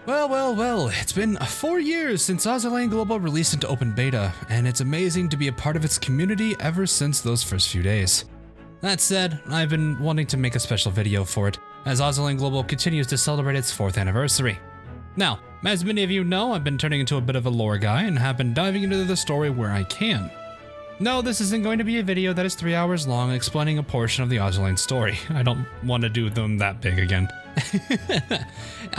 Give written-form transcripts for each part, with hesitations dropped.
Well, it's been 4 years since Azur Lane Global released into open beta, and it's amazing to be a part of its community ever since those first few days. That said, I've been wanting to make a special video for it, as Azur Lane Global continues to celebrate its 4th anniversary. Now, as many of you know, I've been turning into a bit of a lore guy and have been diving into the story where I can. No, this isn't going to be a video that is 3 hours long explaining a portion of the Azur Lane story. I don't want to do them that big again.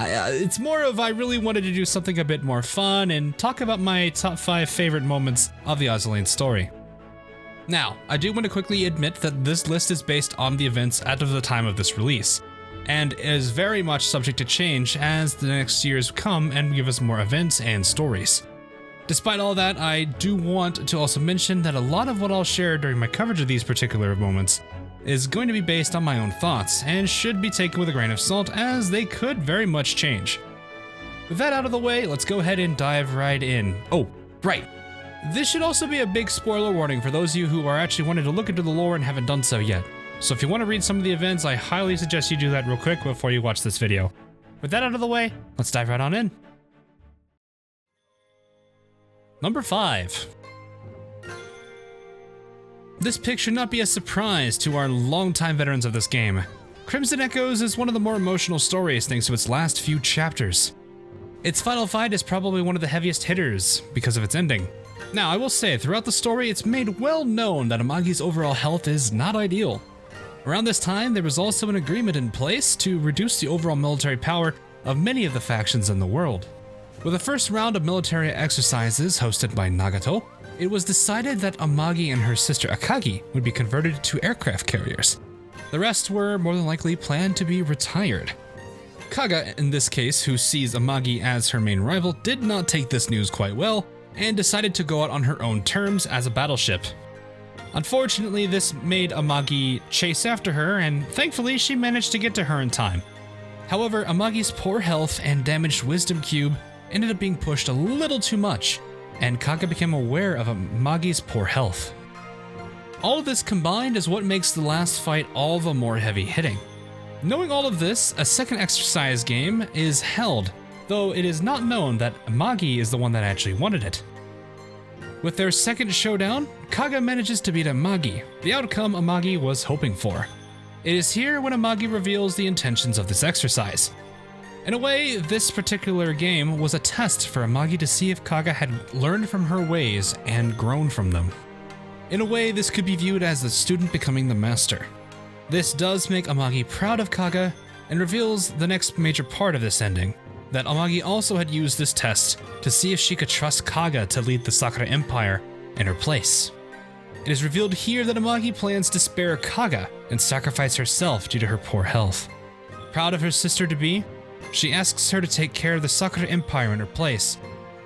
It's more of I really wanted to do something a bit more fun and talk about my top 5 favorite moments of the Azur Lane story. Now, I do want to quickly admit that this list is based on the events at the time of this release, and is very much subject to change as the next years come and give us more events and stories. Despite all that, I do want to also mention that a lot of what I'll share during my coverage of these particular moments is going to be based on my own thoughts and should be taken with a grain of salt as they could very much change. With that out of the way, let's go ahead and dive right in. Oh, right. This should also be a big spoiler warning for those of you who are actually wanting to look into the lore and haven't done so yet. So if you want to read some of the events, I highly suggest you do that real quick before you watch this video. With that out of the way, let's dive right on in. Number 5. This pick should not be a surprise to our longtime veterans of this game. Crimson Echoes is one of the more emotional stories thanks to its last few chapters. Its final fight is probably one of the heaviest hitters because of its ending. Now, I will say, throughout the story, it's made well known that Amagi's overall health is not ideal. Around this time, there was also an agreement in place to reduce the overall military power of many of the factions in the world. With the first round of military exercises hosted by Nagato, it was decided that Amagi and her sister Akagi would be converted to aircraft carriers. The rest were more than likely planned to be retired. Kaga, in this case, who sees Amagi as her main rival, did not take this news quite well and decided to go out on her own terms as a battleship. Unfortunately, this made Amagi chase after her, and thankfully she managed to get to her in time. However, Amagi's poor health and damaged wisdom cube ended up being pushed a little too much, and Kaga became aware of Amagi's poor health. All of this combined is what makes the last fight all the more heavy-hitting. Knowing all of this, a second exercise game is held, though it is not known that Amagi is the one that actually wanted it. With their second showdown, Kaga manages to beat Amagi, the outcome Amagi was hoping for. It is here when Amagi reveals the intentions of this exercise. In a way, this particular game was a test for Amagi to see if Kaga had learned from her ways and grown from them. In a way, this could be viewed as the student becoming the master. This does make Amagi proud of Kaga and reveals the next major part of this ending, that Amagi also had used this test to see if she could trust Kaga to lead the Sakura Empire in her place. It is revealed here that Amagi plans to spare Kaga and sacrifice herself due to her poor health. Proud of her sister-to-be, she asks her to take care of the Sakura Empire in her place,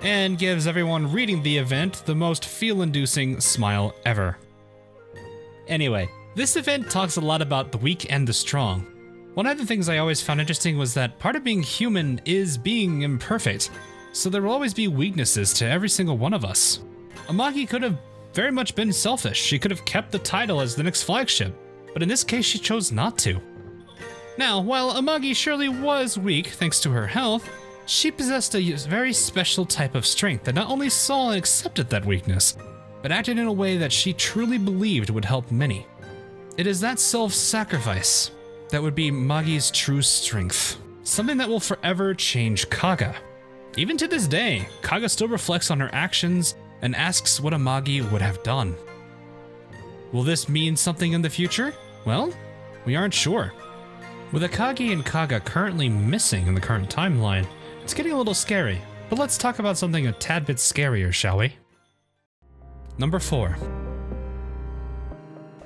and gives everyone reading the event the most feel-inducing smile ever. Anyway, this event talks a lot about the weak and the strong. One of the things I always found interesting was that part of being human is being imperfect, so there will always be weaknesses to every single one of us. Amagi could have very much been selfish. She could have kept the title as the next flagship, but in this case she chose not to. Now, while Amagi surely was weak thanks to her health, she possessed a very special type of strength that not only saw and accepted that weakness, but acted in a way that she truly believed would help many. It is that self-sacrifice that would be Magi's true strength, something that will forever change Kaga. Even to this day, Kaga still reflects on her actions and asks what Amagi would have done. Will this mean something in the future? Well, we aren't sure. With Akagi and Kaga currently missing in the current timeline, it's getting a little scary, but let's talk about something a tad bit scarier, shall we? Number 4.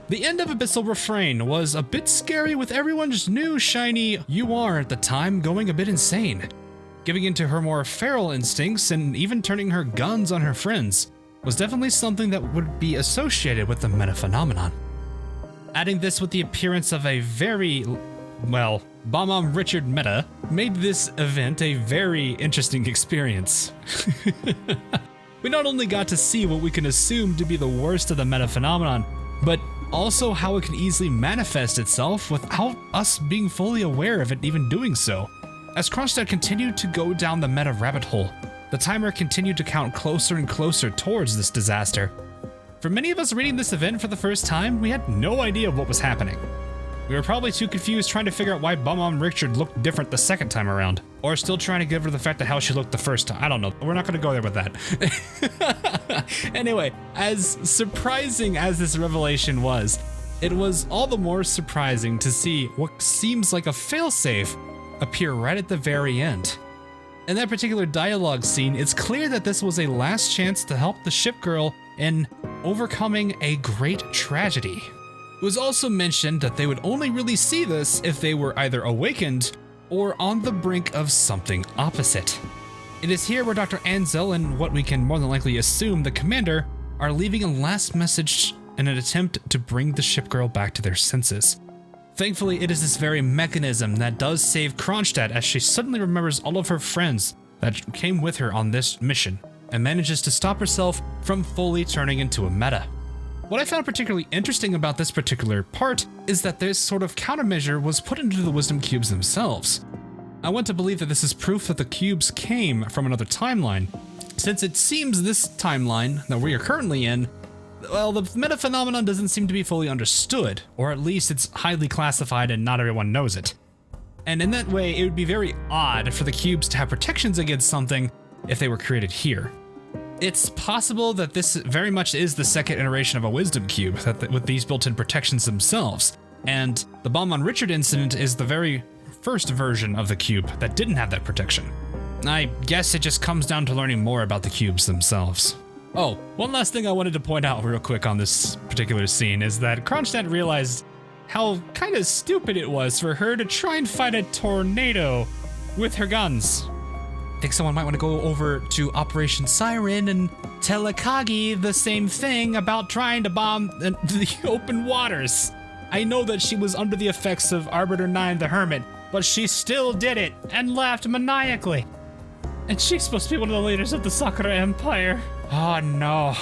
The end of Abyssal Refrain was a bit scary with everyone's new shiny UR at the time going a bit insane. Giving into her more feral instincts and even turning her guns on her friends was definitely something that would be associated with the meta phenomenon. Adding this with the appearance of a very, well, Bomb Richard meta made this event a very interesting experience. We not only got to see what we can assume to be the worst of the meta phenomenon, but also how it can easily manifest itself without us being fully aware of it even doing so. As Kronstadt continued to go down the meta rabbit hole, the timer continued to count closer and closer towards this disaster. For many of us reading this event for the first time, we had no idea what was happening. We were probably too confused trying to figure out why Bum Richard looked different the second time around, or still trying to get over the fact that how she looked the first time. I don't know. We're not going to go there with that. Anyway, as surprising as this revelation was, it was all the more surprising to see what seems like a failsafe appear right at the very end. In that particular dialogue scene, it's clear that this was a last chance to help the ship girl in overcoming a great tragedy. It was also mentioned that they would only really see this if they were either awakened or on the brink of something opposite. It is here where Dr. Ansel and what we can more than likely assume the commander are leaving a last message in an attempt to bring the ship girl back to their senses. Thankfully, it is this very mechanism that does save Kronstadt as she suddenly remembers all of her friends that came with her on this mission and manages to stop herself from fully turning into a meta. What I found particularly interesting about this particular part is that this sort of countermeasure was put into the wisdom cubes themselves. I want to believe that this is proof that the cubes came from another timeline, since it seems this timeline that we are currently in, well, the meta phenomenon doesn't seem to be fully understood, or at least it's highly classified and not everyone knows it. And in that way, it would be very odd for the cubes to have protections against something if they were created here. It's possible that this very much is the second iteration of a wisdom cube with these built-in protections themselves, and the Bomb on Richard incident is the very first version of the cube that didn't have that protection. I guess it just comes down to learning more about the cubes themselves. Oh, one last thing I wanted to point out real quick on this particular scene is that Kronstadt realized how kind of stupid it was for her to try and fight a tornado with her guns. I think someone might want to go over to Operation Siren and tell Akagi the same thing about trying to bomb the open waters. I know that she was under the effects of Arbiter 9 the Hermit, but she still did it and laughed maniacally. And she's supposed to be one of the leaders of the Sakura Empire. Oh no.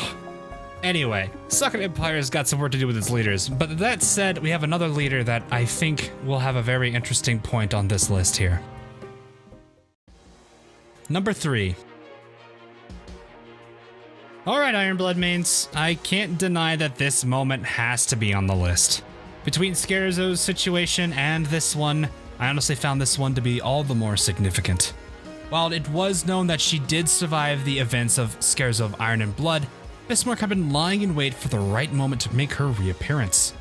Anyway, Sakura Empire's got some work to do with its leaders, but that said, we have another leader that I think will have a very interesting point on this list here. Number 3. Alright, Ironblood mains, I can't deny that this moment has to be on the list. Between Scherzo's situation and this one, I honestly found this one to be all the more significant. While it was known that she did survive the events of Scherzo of Iron and Blood, Bismarck had been lying in wait for the right moment to make her reappearance.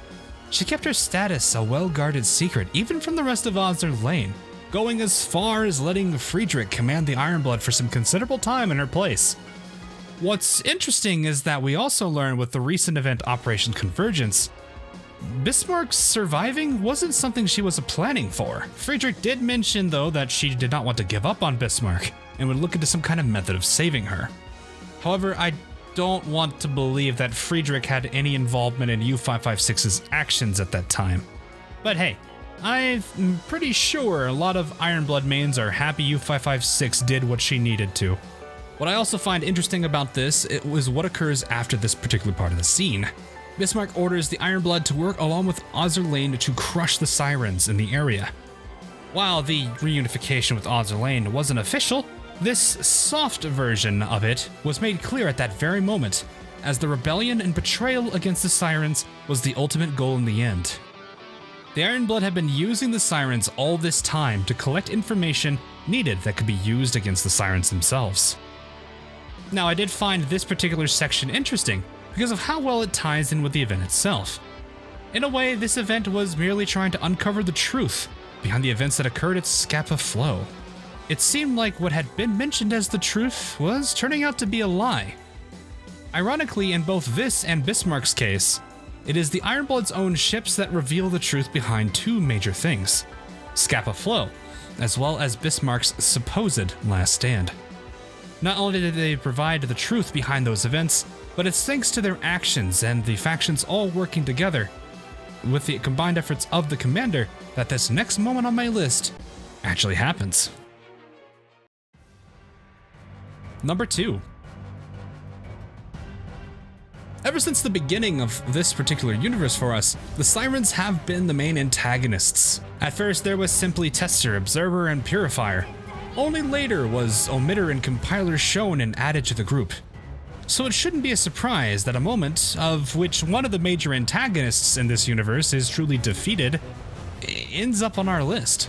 She kept her status a well-guarded secret even from the rest of Azur Lane, going as far as letting Friedrich command the Ironblood for some considerable time in her place. What's interesting is that we also learn with the recent event Operation Convergence, Bismarck's surviving wasn't something she was planning for. Friedrich did mention, though, that she did not want to give up on Bismarck and would look into some kind of method of saving her. However, I don't want to believe that Friedrich had any involvement in U-556's actions at that time. But hey, I'm pretty sure a lot of Ironblood mains are happy U-556 did what she needed to. What I also find interesting about this was what occurs after this particular part of the scene. Bismarck orders the Ironblood to work along with Azur Lane to crush the Sirens in the area. While the reunification with Azur Lane wasn't official, this soft version of it was made clear at that very moment, as the rebellion and betrayal against the Sirens was the ultimate goal in the end. The Ironblood had been using the Sirens all this time to collect information needed that could be used against the Sirens themselves. Now, I did find this particular section interesting because of how well it ties in with the event itself. In a way, this event was merely trying to uncover the truth behind the events that occurred at Scapa Flow. It seemed like what had been mentioned as the truth was turning out to be a lie. Ironically, in both this and Bismarck's case, it is the Ironblood's own ships that reveal the truth behind two major things: Scapa Flow, as well as Bismarck's supposed last stand. Not only did they provide the truth behind those events, but it's thanks to their actions and the factions all working together, with the combined efforts of the commander, that this next moment on my list actually happens. Number 2. Ever since the beginning of this particular universe for us, the Sirens have been the main antagonists. At first there was simply Tester, Observer, and Purifier. Only later was Omitter and Compiler shown and added to the group. So it shouldn't be a surprise that a moment of which one of the major antagonists in this universe is truly defeated ends up on our list.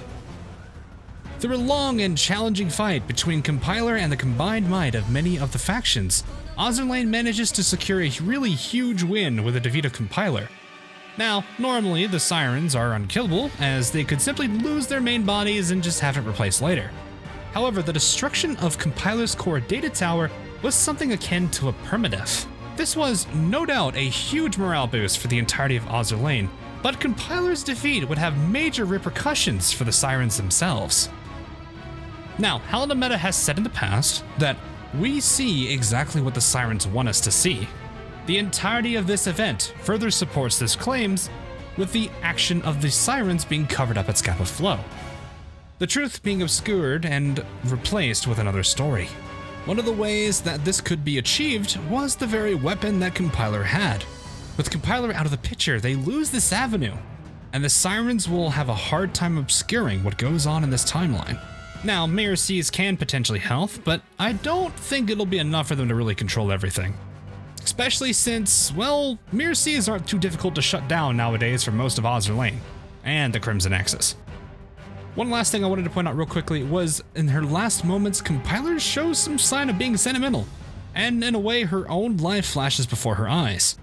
Through a long and challenging fight between Compiler and the combined might of many of the factions, Azur Lane manages to secure a really huge win with the defeat of Compiler. Now, normally the Sirens are unkillable, as they could simply lose their main bodies and just have it replaced later. However, the destruction of Compiler's core data tower was something akin to a permadeath. This was no doubt a huge morale boost for the entirety of Azur Lane, but Compiler's defeat would have major repercussions for the Sirens themselves. Now, Helena Meta has said in the past that we see exactly what the Sirens want us to see. The entirety of this event further supports this claims, with the action of the Sirens being covered up at Scapa Flow, the truth being obscured and replaced with another story. One of the ways that this could be achieved was the very weapon that Compiler had. With Compiler out of the picture, they lose this avenue, and the Sirens will have a hard time obscuring what goes on in this timeline. Now, Mirror Seas can potentially help, but I don't think it'll be enough for them to really control everything. Especially since, well, Mirror Seas aren't too difficult to shut down nowadays for most of Azur Lane, and the Crimson Axis. One last thing I wanted to point out real quickly was, in her last moments, Compiler shows some sign of being sentimental, and in a way her own life flashes before her eyes.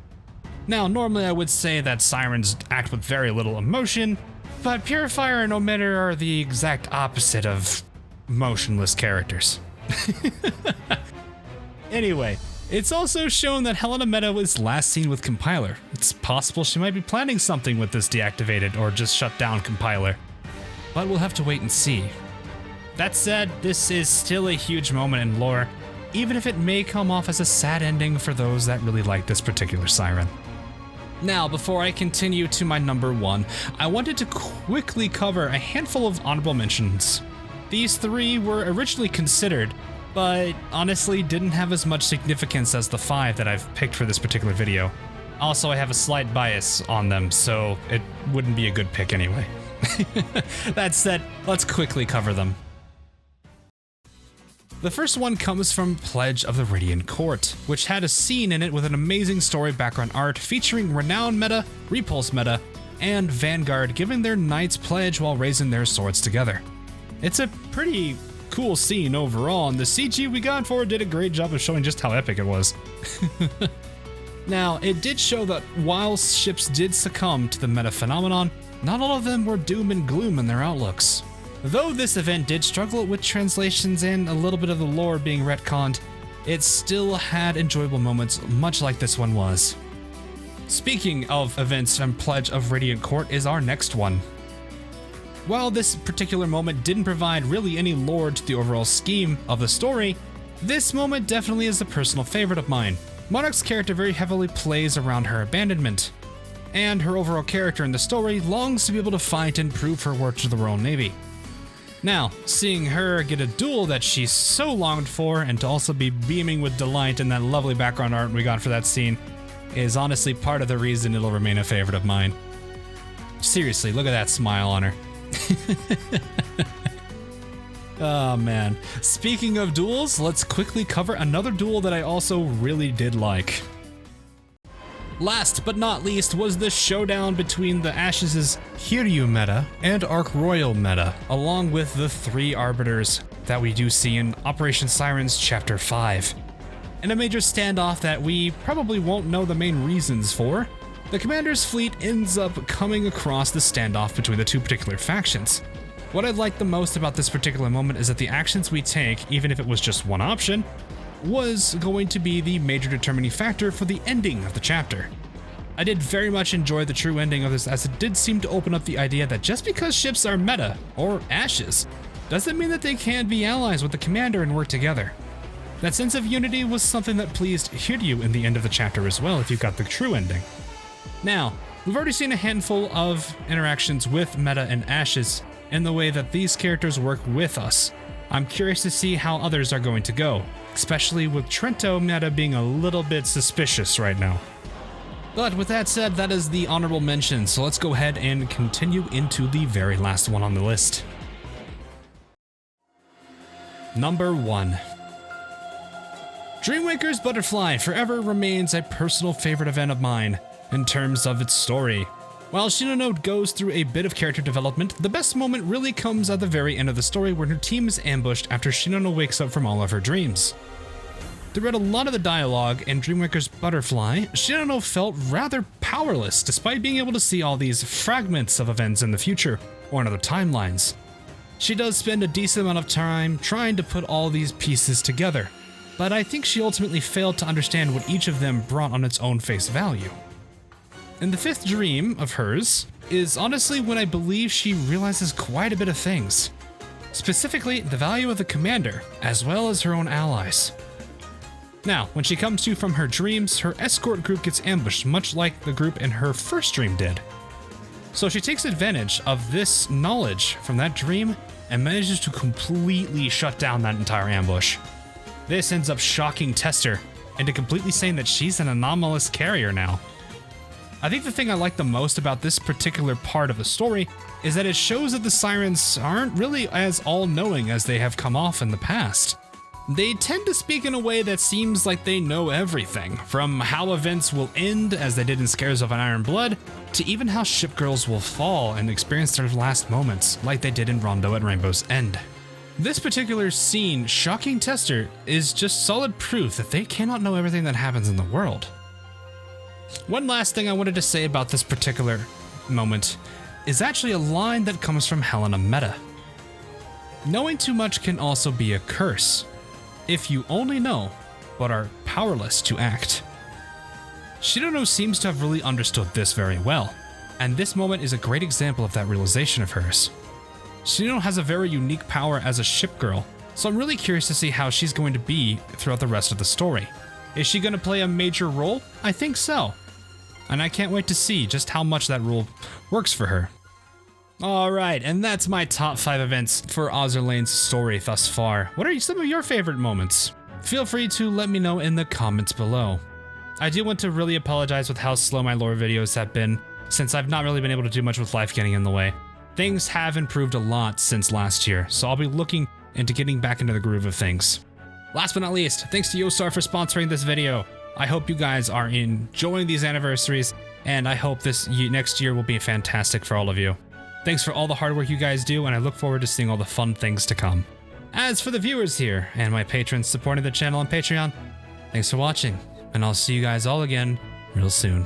Now, normally I would say that Sirens act with very little emotion, but Purifier and Omitter are the exact opposite of motionless characters. Anyway, it's also shown that Helena Meta was last seen with Compiler. It's possible she might be planning something with this deactivated or just shut down Compiler, but we'll have to wait and see. That said, this is still a huge moment in lore, even if it may come off as a sad ending for those that really like this particular Siren. Now, before I continue to my number one, I wanted to quickly cover a handful of honorable mentions. These three were originally considered, but honestly didn't have as much significance as the 5 that I've picked for this particular video. Also, I have a slight bias on them, so it wouldn't be a good pick anyway. That said, let's quickly cover them. The first one comes from Pledge of the Radian Court, which had a scene in it with an amazing story background art featuring Renown meta, Repulse meta, and Vanguard giving their knights pledge while raising their swords together. It's a pretty cool scene overall, and the CG we got for it did a great job of showing just how epic it was. Now, it did show that while ships did succumb to the meta phenomenon, not all of them were doom and gloom in their outlooks. Though this event did struggle with translations and a little bit of the lore being retconned, it still had enjoyable moments, much like this one was. Speaking of events from Pledge of Radiant Court is our next one. While this particular moment didn't provide really any lore to the overall scheme of the story, this moment definitely is a personal favorite of mine. Monarch's character very heavily plays around her abandonment, and her overall character in the story longs to be able to fight and prove her worth to the Royal Navy. Now, seeing her get a duel that she so longed for, and to also be beaming with delight in that lovely background art we got for that scene, is honestly part of the reason it'll remain a favorite of mine. Seriously, look at that smile on her. Oh man. Speaking of duels, let's quickly cover another duel that I also really did like. Last but not least was the showdown between the Ashes' Hiryu meta and Arc Royal meta, along with the 3 arbiters that we do see in Operation Sirens Chapter 5. In a major standoff that we probably won't know the main reasons for, the commander's fleet ends up coming across the standoff between the 2 particular factions. What I like the most about this particular moment is that the actions we take, even if it was just one option, was going to be the major determining factor for the ending of the chapter. I did very much enjoy the true ending of this, as it did seem to open up the idea that just because ships are meta, or ashes, doesn't mean that they can't be allies with the commander and work together. That sense of unity was something that pleased Hiryu in the end of the chapter as well, if you got the true ending. Now, we've already seen a handful of interactions with Meta and Ashes in the way that these characters work with us. I'm curious to see how others are going to go, especially with Trento Meta being a little bit suspicious right now. But with that said, that is the honorable mention, so let's go ahead and continue into the very last one on the list. Number 1. Dreamwaker's Butterfly forever remains a personal favorite event of mine in terms of its story. While Shinano goes through a bit of character development, the best moment really comes at the very end of the story when her team is ambushed after Shinano wakes up from all of her dreams. Throughout a lot of the dialogue in Dreamwaker's Butterfly, Shinano felt rather powerless despite being able to see all these fragments of events in the future or in other timelines. She does spend a decent amount of time trying to put all these pieces together, but I think she ultimately failed to understand what each of them brought on its own face value. And the fifth dream of hers is honestly when I believe she realizes quite a bit of things. Specifically, the value of the commander, as well as her own allies. Now, when she comes to from her dreams, her escort group gets ambushed, much like the group in her first dream did. So she takes advantage of this knowledge from that dream and manages to completely shut down that entire ambush. This ends up shocking Tester into completely saying that she's an anomalous carrier now. I think the thing I like the most about this particular part of the story is that it shows that the Sirens aren't really as all-knowing as they have come off in the past. They tend to speak in a way that seems like they know everything, from how events will end, as they did in Scares of an Iron Blood, to even how ship girls will fall and experience their last moments, like they did in Rondo at Rainbow's End. This particular scene, shocking Tester, is just solid proof that they cannot know everything that happens in the world. One last thing I wanted to say about this particular moment is actually a line that comes from Helena Meta. Knowing too much can also be a curse, if you only know, but are powerless to act. Shinano seems to have really understood this very well, and this moment is a great example of that realization of hers. Shinano has a very unique power as a ship girl, so I'm really curious to see how she's going to be throughout the rest of the story. Is she going to play a major role? I think so. And I can't wait to see just how much that role works for her. Alright, and that's my top 5 events for Azur Lane's story thus far. What are some of your favorite moments? Feel free to let me know in the comments below. I do want to really apologize with how slow my lore videos have been, since I've not really been able to do much with life getting in the way. Things have improved a lot since last year, so I'll be looking into getting back into the groove of things. Last but not least, thanks to Yostar for sponsoring this video. I hope you guys are enjoying these anniversaries, and I hope this next year will be fantastic for all of you. Thanks for all the hard work you guys do, and I look forward to seeing all the fun things to come. As for the viewers here, and my patrons supporting the channel on Patreon, thanks for watching, and I'll see you guys all again real soon.